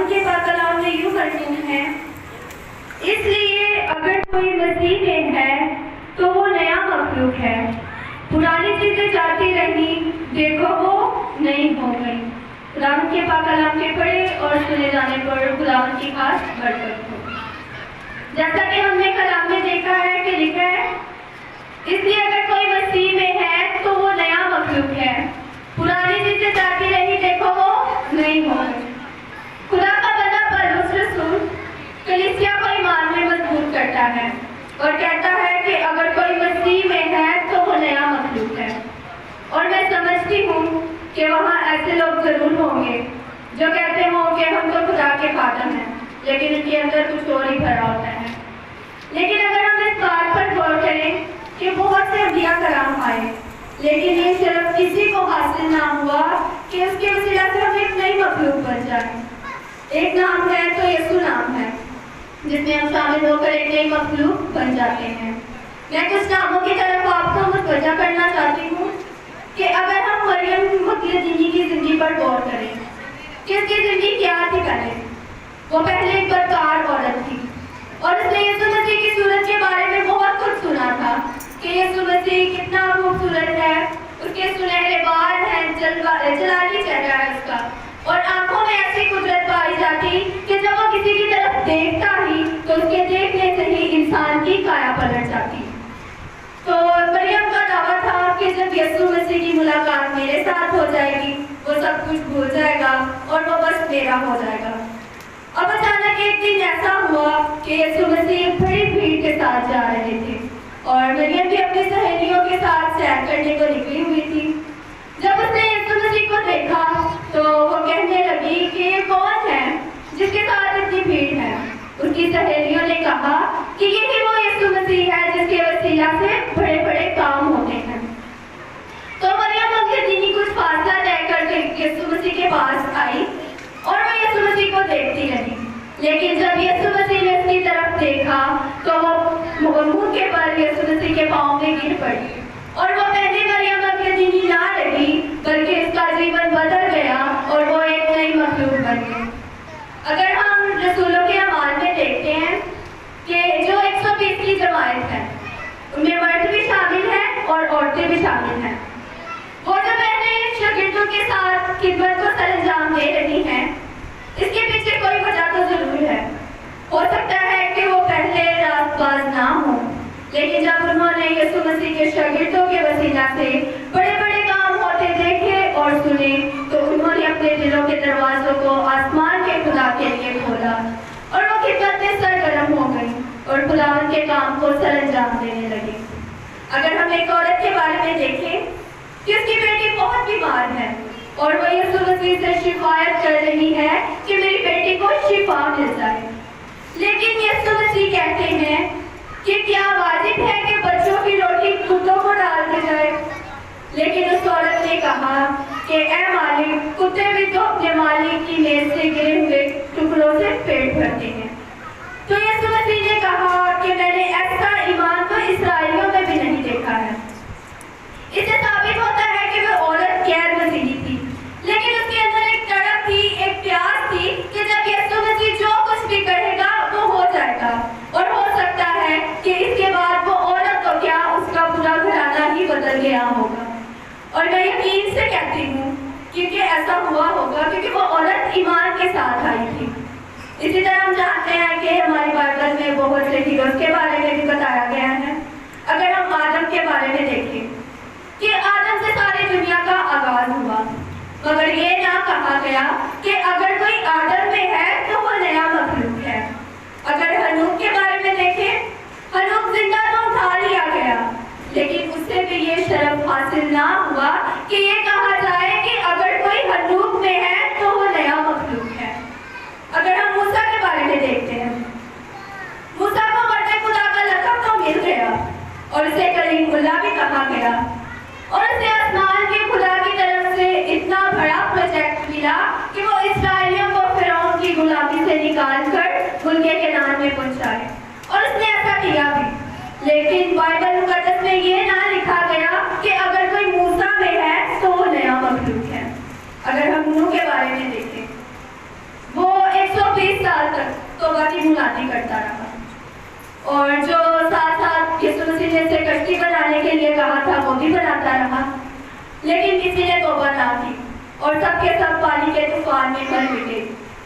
کے پاک کلام میں یوں مرسوم ہے، اس لیے اگر کوئی مسیح میں ہے تو وہ نیا مخلوق ہے، پرانی چیزیں جاتی رہی، دیکھو وہ نئی ہو گئی۔ خداوند کے پاک کلام کے پڑھے اور سنے جانے پر خداوند کی خاص برکت ہو۔ جیسا کہ ہم نے کلام میں دیکھا ہے کہ لکھا ہے، اس لیے اگر کوئی مسیح میں ہے تو وہ نیا مخلوق ہے، پرانی چیزیں جاتی رہی، دیکھو وہ نئی ہو گئی۔ خدا کا بندہ پولس رسول کلیسیا کو ایمان میں مضبوط کرتا ہے اور کہتا ہے کہ اگر کوئی مسیح میں ہے تو وہ نیا مخلوق ہے۔ اور میں سمجھتی ہوں کہ وہاں ایسے لوگ ضرور ہوں گے جو کہتے ہوں کہ ہم تو خدا کے خادم ہیں، لیکن ان کے اندر کچھ اور ہی بھرا ہوتا ہے۔ لیکن اگر ہم اس بات پر غور کریں کہ بہت سے انبیاء کرام آئے، لیکن یہ صرف کسی کو حاصل نہ ہوا کہ اس کے وسیلہ سے ہم ایک نئی مخلوق بن جائیں۔ ایک نام ہے تو یسوع نام ہے، جس میں ہم شامل ہو کر ایک نئی مخلوق بن جاتے ہیں۔ میں کچھ ناموں کی طرف آپ کو متوجہ کرنا چاہتی ہوں کہ اگر ہم مریم مقدسینی کی زندگی پر غور کریں کہ اس کی زندگی کیا تھی پہلے، وہ پہلے ایک بدکار عورت تھی اور اس نے یسوع مسیح کی صورت کے بارے میں بہت کچھ سنا تھا کہ یسوع مسیح کتنا خوبصورت ہے، اس کے سنہرے بال ہیں، جلالی چہرہ ہے اس کا، اور آنکھوں میں ایسی قدرت پائی جاتی کہ جب وہ کسی کی طرف دیکھتا ہی تو اس کے دیکھنے سے ہی انسان کی کایا پلٹ جاتی۔ تو مریم کا دعویٰ تھا کہ جب یسوع مسیح کی ملاقات میرے ساتھ ہو جائے گی وہ سب کچھ بھول جائے گا اور وہ بس میرا ہو جائے گا۔ اب اچانک ایک دن ایسا ہوا کہ یسوع مسیح ایک بڑی بھیڑ کے ساتھ جا رہے تھے اور مریم بھی اپنی سہیلیوں کے ساتھ سیر کرنے کو نکلی ہوئی تھی۔ جب اس نے یسوع مسیح کو دیکھا تو وہ کہنے لگی کہ یہ کون ہے جس کے ساتھ اتنی بھیڑ ہے؟ اس کی سہیلیوں نے کہا کہ یہی وہ یسوع مسیح ہے جس کے وسیلہ سے بڑے بڑے کام ہوتے ہیں۔ تو مریم مقدسینی کچھ فاصلہ طے کر کے یسوع مسیح کے پاس آئی اور وہ یسوع مسیح کو دیکھتی رہی، لیکن جب یسوع مسیح نے اس کی طرف دیکھا تو وہ منہ کے بل یسوع مسیح کے پاؤں میں گر پڑی اور وہ پہلی مریم مقدسینی نہ رہی بلکہ اس کا جیون بدل گیا اور وہ ایک نئی مخلوق بن گئی۔ اگر ہم رسولوں کے اعمال میں دیکھتے ہیں کہ جو 120 کی جماعت ہے ان میں مرد بھی شامل ہیں اور عورتیں بھی شامل ہیں، وہ جو بہنیں شاگردوں کے ساتھ خدمت کو سر انجام دے رہی ہیں، اس کے پیچھے کوئی وجہ تو ضرور ہے۔ ہو سکتا ہے کہ وہ پہلے راست باز نہ ہوں، لیکن جب انہوں نے یسوع مسیح کے شاگردوں کے وسیلہ سے بڑے بڑے کام ہوتے دیکھے اور سنے تو انہوں نے اپنے دلوں کے دروازوں کو آسمان کے خدا کے لیے کھولا اور وہ خدمت میں سرگرم ہو گئی اور خداوند کے کام کو سر انجام دینے لگے۔ اگر ہم ایک عورت کے بارے میں دیکھیں کہ اس کی بیٹی بہت بیمار ہے اور وہ یسوع مسیح سے شکایت کر رہی ہے کہ میری بیٹی کو شفا مل جائے، لیکن یسوع مسیح کہتے ہیں کہ کیا واجب ہے کہ بچوں کی روٹی کتوں کو ڈال دی جائے؟ لیکن اس عورت نے کہا کہ اے مالک، کتے بھی تو اپنے مالک کی میز سے گرے ہوئے ٹکڑوں سے پیٹ بھرتے ہیں۔ تو یسوع مسیح نے کہا کہ میں نے ایسا ایمان تو اسرائیلیوں میں بھی نہیں دیکھا ہے۔ اس سے ثابت ہوتا ہے کہ وہ عورت غیر مسیحی تھی، لیکن اس کے اندر ایک تڑپ تھی، ایک پیاس تھی کہ جب یسوع مسیح جو کچھ بھی کہے گا وہ ہو جائے گا، اور ہو سکتا ہے کہ اس کے بعد وہ عورت تو کیا اس کا پورا گھرانہ ہی بدل گیا ہوگا۔ اور میں یقین سے کہتی ہوں کیونکہ ایسا ہوا ہوگا کیونکہ وہ عورت ایمان کے ساتھ آئی تھی۔ اسی طرح ہم جانتے ہیں کہ ہماری بائبل میں بہت سے ہیروز کے بارے میں بھی بتایا گیا ہے۔ اگر ہم آدم کے بارے میں دیکھیں کہ آدم سے ساری دنیا کا آغاز ہوا، مگر یہ نہ کہا گیا کہ اگر کوئی آدم میں ہے تو وہ نیا مخلوق ہے۔ اگر ہنوک کے بارے میں دیکھیں، ہنوک زندہ تو اٹھا لیا گیا، لیکن اس سے بھی یہ شرف حاصل نہ ہوا کہ یہ کہا جائے کہ اگر کوئی ہنوک میں ہے تو وہ نیا مخلوق ہے۔ اگر ہم موسیٰ کے بارے میں دیکھتے ہیں، موسیٰ کو بڑے خدا کا لقب تو مل گیا اور اسے کلیم اللہ بھی کہا گیا، اور اسے آسمان کے خدا کی طرف سے اتنا بڑا پروجیکٹ ملا کہ وہ اسرائیلیوں کو فرعون کی غلامی سے نکال کر ملک کنعان میں پہنچائے، اور اس نے ایسا کیا بھی۔ لیکن بائبل مقدس میں یہ نہ لکھا گیا کہ اگر کوئی موسیٰ میں ہے تو وہ نیا مخلوق ہے۔ اگر ہم نوح کے بارے میں دیکھیں، وہ 100 توبہ کی منادی کرتا رہا، اور جو ساتھ ساتھ یسوع مسیح نے اسے کشتی بنانے کے لیے کہا تھا وہ بھی بناتا رہا، لیکن کسی نے توبہ نہ کی اور سب کے سب پانی کے طوفان میں مر مٹے،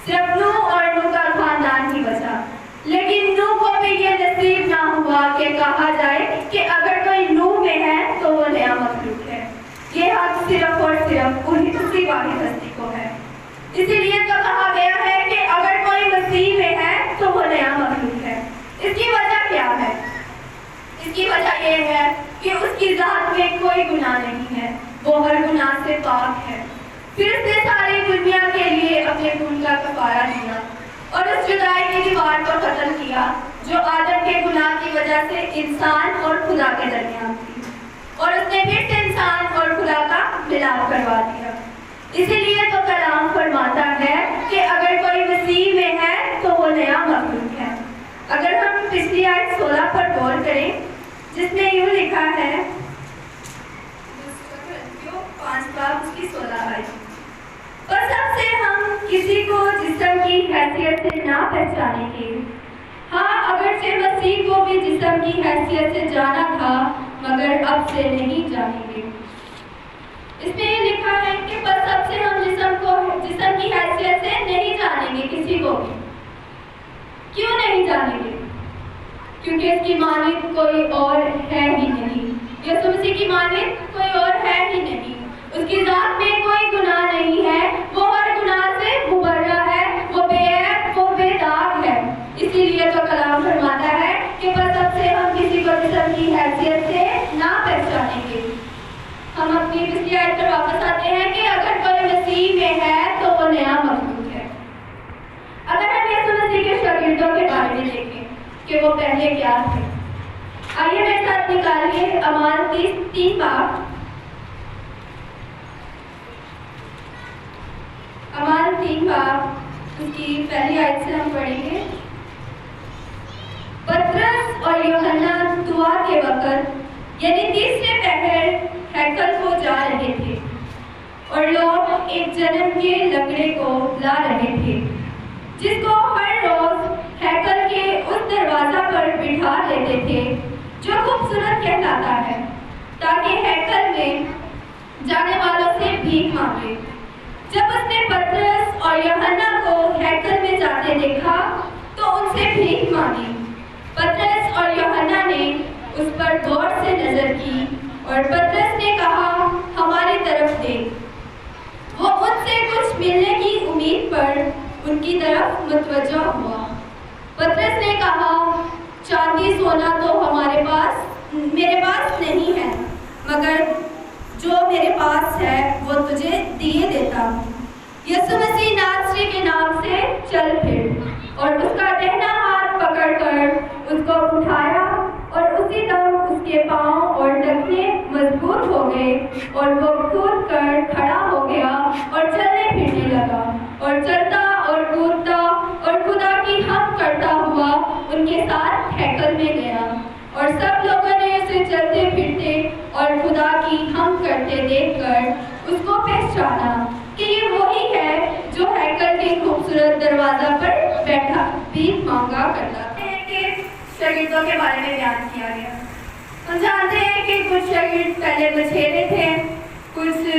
صرف نوح اور نوح کا خاندان ہی بچا۔ لیکن نوح کو بھی یہ نصیب نہ ہوا کہ کہا جائے کہ اگر کوئی نوح میں ہے تو وہ نیا مخلوق ہے۔ یہ حق صرف اور صرف اسی واحد ہستی کو ہے۔ اسی لیے تو کہا گیا ہے کہ اگر کوئی مسیح میں ہے تو وہ نیا مخلوق ہے۔ اس کی وجہ کیا ہے؟ اس کی وجہ یہ ہے کہ اس کی ذات میں کوئی گناہ نہیں ہے، وہ ہر گناہ سے پاک ہے۔ پھر اس نے ساری دنیا کے لیے اپنے خون کا کفارہ دیا اور اس جدائی کی دیوار کو ختم کیا جو آدم کے گناہ کی وجہ سے انسان اور خدا کے درمیان تھی، اور اس نے پھر سے انسان اور خدا کا ملاپ کروا دیا۔ اسی لیے تو کلام فرماتا ہے کہ اگر کوئی مسیح میں ہے تو وہ نیا مخلوق ہے۔ اگر ہم پچھلی آیت 16 پر غور کریں جس میں یوں لکھا ہے 5:16 آیت، بس اب سے ہم کسی کو جسم کی حیثیت سے نہ پہچانیں گے، ہاں اگرچہ مسیح کو بھی جسم کی حیثیت سے جانا تھا مگر اب سے نہیں جانیں گے۔ اس میں یہ لکھا ہے کہ بس اب سے ہم جسم کی حیثیت سے نہیں جانیں گے کسی کو بھی۔ کیوں نہیں جانیں گے؟ کیونکہ اس کی مانند کوئی اور ہے ہی نہیں، یسوع مسیح کی مانند کوئی اور ہے ہی نہیں۔ اس کی ذات میں کوئی گناہ نہیں ہے، وہ ہر گناہ سے مبرہ ہے، وہ بے عیب، وہ بے داغ ہے۔ اسی لیے تو کلام فرماتا ہے کہ بس اب سے ہم کسی کو جسم کی حیثیت سے نہ پہچانیں گے۔ ہم اپنی پچھلی آیت پر واپس آتے ہیں کہ اگر کوئی مسیح میں ہے تو وہ نیا مخلوق ہے۔ اگر ہم یسوع مسیح کے شاگردوں کے بارے میں دیکھیں کہ وہ پہلے کیا تھے، آئیے میرے ساتھ نکالیے اعمال 3 باب، اعمال 3 باب اس کی پہلی آیت سے ہم پڑھیں گے۔ پطرس اور یوحنا دعا کے وقت یعنی تیسرے پہر ہیکل کو جا رہے تھے اور لوگ ایک جنم کے لکڑے کو لا رہے تھے جس کو ہر روز ہیکل کے اس دروازہ پر بٹھا دیتے تھے جو خوبصورت کہلاتا ہے، تاکہ ہیکل میں جانے والوں سے بھیک مانگے۔ جب اس نے پطرس اور یوحنا کو ہیکل میں جاتے دیکھا تو ان سے بھیک مانگی۔ پطرس اور یوحنا نے اس پر غور سے نظر کی اور پطرس نے کہا ہماری طرف دیکھ۔ وہ ان سے کچھ ملنے کی امید پر ان کی طرف متوجہ ہوا۔ پطرس نے کہا چاندی سونا تو میرے پاس نہیں ہے، مگر جو میرے پاس ہے وہ تجھے دیے دیتا ہوں۔ یسوع مسیح ناصری کے نام سے چل پھر، اور اس کا دہنا ہاتھ پکڑ کر اس کو اٹھایا اور اسی دم اس کے پاؤں اور ٹخنے مضبوط ہو گئے اور وہ کود کر کھڑا ہو گیا اور چلنے پھرنے لگا اور چلتا اور کودتا اور خدا کی حمد کرتا ہوا ان کے ساتھ ہیکل میں گیا، اور سب لوگوں نے اسے چلتے پھرتے اور خدا کی حمد کرتے دیکھ کر اس کو پہچانا کہ یہ وہی ہے جو ہیکل کے خوبصورت دروازہ پر بیٹھا بھیک مانگا کرتا تھا۔ شاگردوں کے بارے میں بیان کیا گیا۔ ہم جانتے ہیں کہ کچھ شاگرد پہلے مچھیرے تھے، کچھ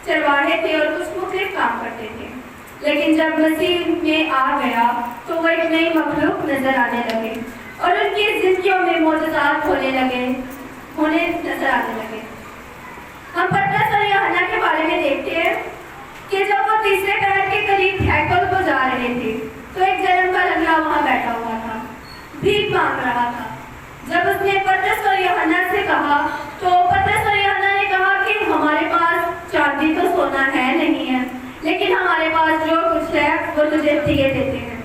چرواہے تھے اور کچھ مختلف کام کرتے تھے، لیکن جب مسیح میں آ گیا تو وہ ایک نئی مخلوق نظر آنے لگے اور ان کی زندگیوں میں معجزات ہونے نظر آنے لگے۔ ہم پطرس اور یوحنا کے بارے میں دیکھتے ہیں کہ جب وہ تیسرے پہر کے قریب ہیکل کو جا رہے تھے تو ایک جنم کا لنگڑا وہاں بیٹھا ہوا تھا، بھیک مانگ رہا تھا۔ جب اس نے پطرس اور یوحنا سے کہا تو پطرس اور یوحنا نے کہا کہ ہمارے پاس چاندی تو سونا ہے نہیں ہے، لیکن ہمارے پاس جو کچھ ہے وہ تجھے دیے دیتے ہیں۔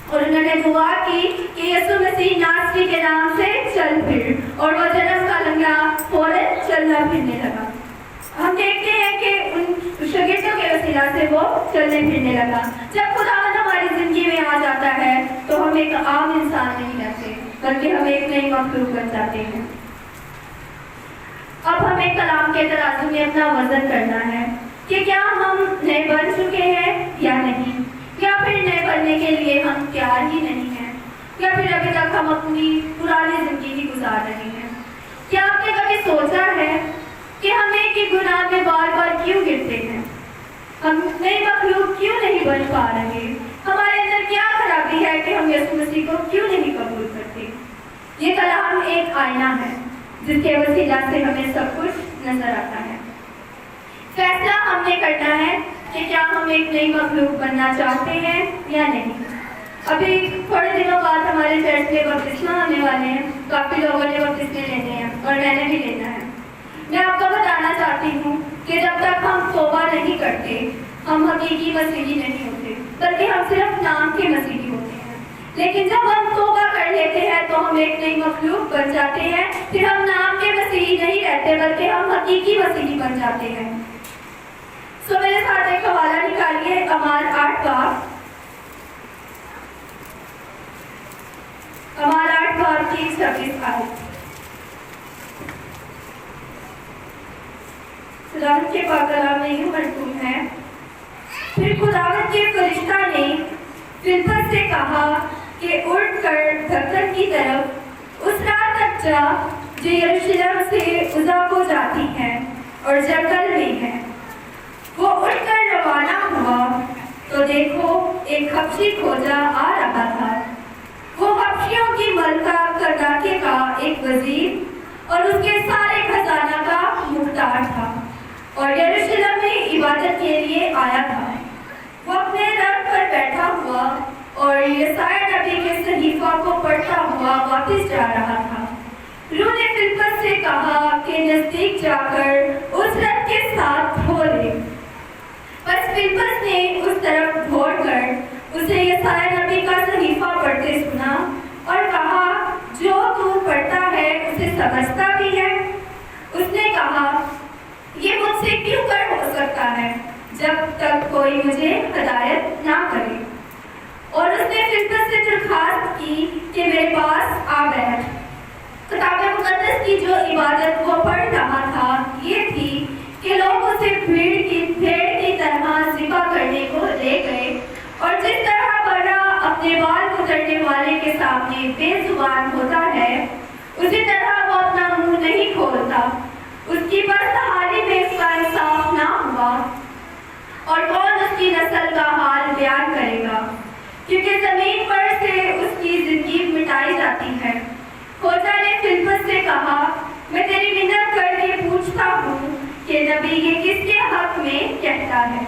اور انہوں نے دعا کی کہ یسوع مسیح ناصری کے نام سے چل پھر، اور وہ جنم کا لنگڑا فوراً چلنا پھرنے لگا۔ ہم دیکھتے ہیں کہ ان شاگردوں کے وسیلہ سے وہ چلنے پھرنے لگا۔ جب خدا ہماری زندگی میں آ جاتا ہے تو ہم ایک عام انسان نہیں رہتے، بلکہ ہم ایک نئی مخلوق بن جاتے ہیں۔ اب ہمیں کلام کے ترازو میں اپنا وزن کرنا ہے کہ کیا ہم نئے بن چکے ہیں یا نہیں، یا پھر نئے بننے کے لیے ہم ہم تیار ہی نہیں ہیں، یا پھر ابھی تک ہم اپنی پرانی زندگی گزار رہے ہیں؟ کیا آپ نے کبھی سوچا ہے کہ ہم ایک ہی گناہ میں بار بار کیوں گرتے ہیں؟ ہم نئی مخلوق کیوں نہیں بن پا رہے؟ ہمارے اندر کیا خرابی ہے کہ ہم یسوع مسیح کو کیوں نہیں قبول کرتے؟ یہ کلام ایک آئینہ ہے جس کے وسیلہ سے ہمیں سب کچھ نظر آتا ہے۔ فیصلہ ہم نے کرنا ہے کہ کیا ہم ایک نئی مخلوق بننا چاہتے ہیں یا نہیں۔ ابھی تھوڑے دنوں بعد ہمارے چرچ میں بپتسمہ ہونے والے ہیں، کافی لوگوں نے بپتسمے لینے ہیں اور میں نے بھی لینا ہے۔ میں آپ کو بتانا چاہتی ہوں کہ جب تک ہم توبہ نہیں کرتے ہم حقیقی مسیحی نہیں ہوتے، بلکہ ہم صرف نام کے مسیحی ہوتے ہیں۔ لیکن جب ہم توبہ کر لیتے ہیں تو ہم ایک نئی مخلوق بن جاتے ہیں، پھر ہم نام کے مسیحی نہیں رہتے بلکہ ہم حقیقی مسیحی بن جاتے ہیں۔ سو میرے ساتھ ایک حوالہ نکالیے، اعمال 8 باب کی 26 آیت۔ خداوند کے پاک کلام میں یوں مرسوم ہے، پھر خداوند کے فرشتہ نے فلپس سے کہا کہ اٹھ کر دکن کی طرف اس راہ تک جا جو یروشلم سے عزا کو جاتی ہے اور جنگل میں ہے۔ وہ اٹھ کر روانہ ہوا تو دیکھو ایک حبشی کھوجا آ رہا تھا۔ وہ حبشیوں کی ملکہ کرناکے کا ایک وزیر اور اس کے سارے خزانہ کا مختار تھا اور یروشلم میں عبادت کے لیے آیا تھا۔ وہ اپنے رتھ پر بیٹھا ہوا اور یسایا نبی کے صحیفہ کو پڑھتا ہوا واپس جا رہا تھا۔ روح نے فلپس سے کہا کہ نزدیک جا کر اس رتھ کے ساتھ دھو لے۔ بس فلپس نے اس طرف دوڑ کر اسے یسایا نبی کا صحیفہ پڑھتے سنا اور کہا، جو تو پڑھتا ہے اسے سمجھتا بھی ہے؟ اس نے کہا، یہ مجھ سے کیوں کر ہو سکتا ہے جب تک کوئی مجھے ہدایت نہ کرے؟ اور اس نے فلپس سے درخواست کی کہ میرے پاس آ بیٹھ۔ کتاب مقدس کی جو عبادت وہ پڑھ رہا تھا یہ تھی کہ لوگ اسے بھیڑ کی طرح ذبح کرنے کو لے گئے، اور جس طرح برا اپنے بال کترنے والے کے سامنے بے زبان ہوتا ہے اسی طرح وہ اپنا منہ نہیں کھولتا۔ اس کی بدحالی میں اس کا انصاف نہ ہوا، اور کون اس کی نسل کا حال بیان کرے گا، کیونکہ زمین پر سے اس کی زندگی مٹائی جاتی ہے۔ کھوجا نے فلپس سے کہا، میں تیری منت کر کے پوچھتا ہوں کہ نبی یہ کس کے حق میں کہتا ہے،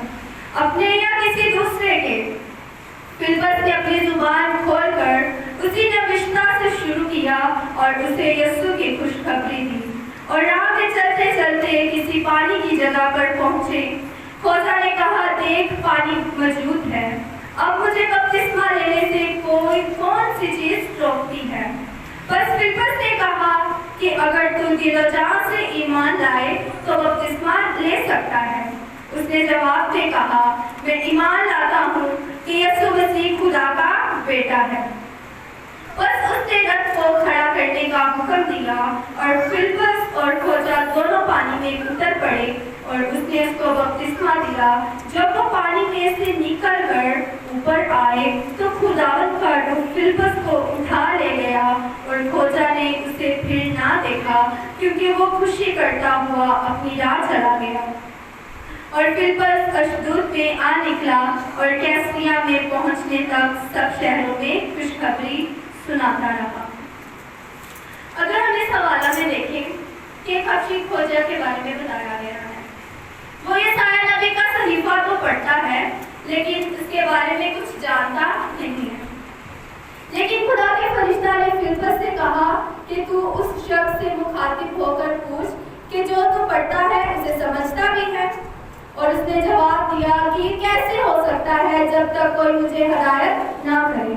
اپنے یا کسی دوسرے کے؟ فلپس نے اپنی زبان کھول کر اسی نوشتہ سے شروع کیا اور اسے یسوع کی خوشخبری دی، اور راہ میں چلتے چلتے کسی پانی کی جگہ پر پہنچے۔ کھوجا نے کہا، دیکھ پانی موجود ہے، اب مجھے بپتسمہ لینے سے کون سی چیز روکتی ہے؟ بس فلپس نے کہا کہ اگر تو دل و جان سے ایمان لائے تو بپتسمہ لے سکتا ہے۔ اس نے جواب میں کہا، میں ایمان لاتا ہوں کہ یسوع مسیح خدا کا بیٹا ہے۔ بس اس نے رتھ کو کھڑا کرنے کا حکم دیا اور فلپس اور کھوجا دونوں پانی میں اتر پڑے، اور اس نے اس کو بپتسمہ دیا۔ جب وہ پانی میں سے نکل کر اوپر آئے تو خداوند کا روح فلپس کو اٹھا لے گیا، اور کھوجا نے اسے پھر نہ دیکھا کیونکہ وہ خوشی کرتا ہوا اپنی راہ چلا گیا۔ اور فلپس اشدود میں آ نکلا اور کیسریا میں پہنچنے تک سب شہروں میں خوشخبری سناتا رہا۔ اگر ہم اس حوالہ میں دیکھیں کہ حبشی کھوجا کے بارے میں بتایا گیا ہے، وہ یسایا نبی کا صحیفہ تو پڑھتا ہے لیکن اس کے بارے میں کچھ جانتا نہیں ہے۔ لیکن خدا کے فرشتہ نے فلپس سے کہا کہ تو اس شخص سے مخاطب ہو کر پوچھ کہ جو تو پڑھتا ہے اسے سمجھتا بھی ہے؟ اور اس نے جواب دیا کہ یہ کیسے ہو سکتا ہے جب تک کوئی مجھے ہدایت نہ کرے؟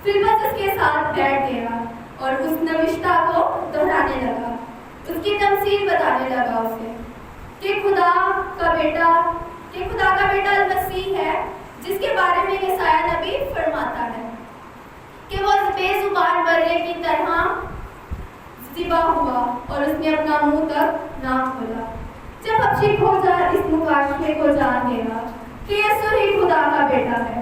فلپس اس کے ساتھ بیٹھ گیا اور اس نوشتہ کو دہرانے لگا، اس کی تمثیل بتانے لگا اسے کہ خدا کا بیٹا المسیح ہے، جس کے بارے میں یسایا نبی فرماتا ہے کہ وہ بے زبان برے کی طرح ذبح ہوا اور اس نے اپنا منہ تک نہ کھولا۔ جب حبشی کھوجا اس مکاشفے کو جان گیا کہ یسوع ہی خدا کا بیٹا ہے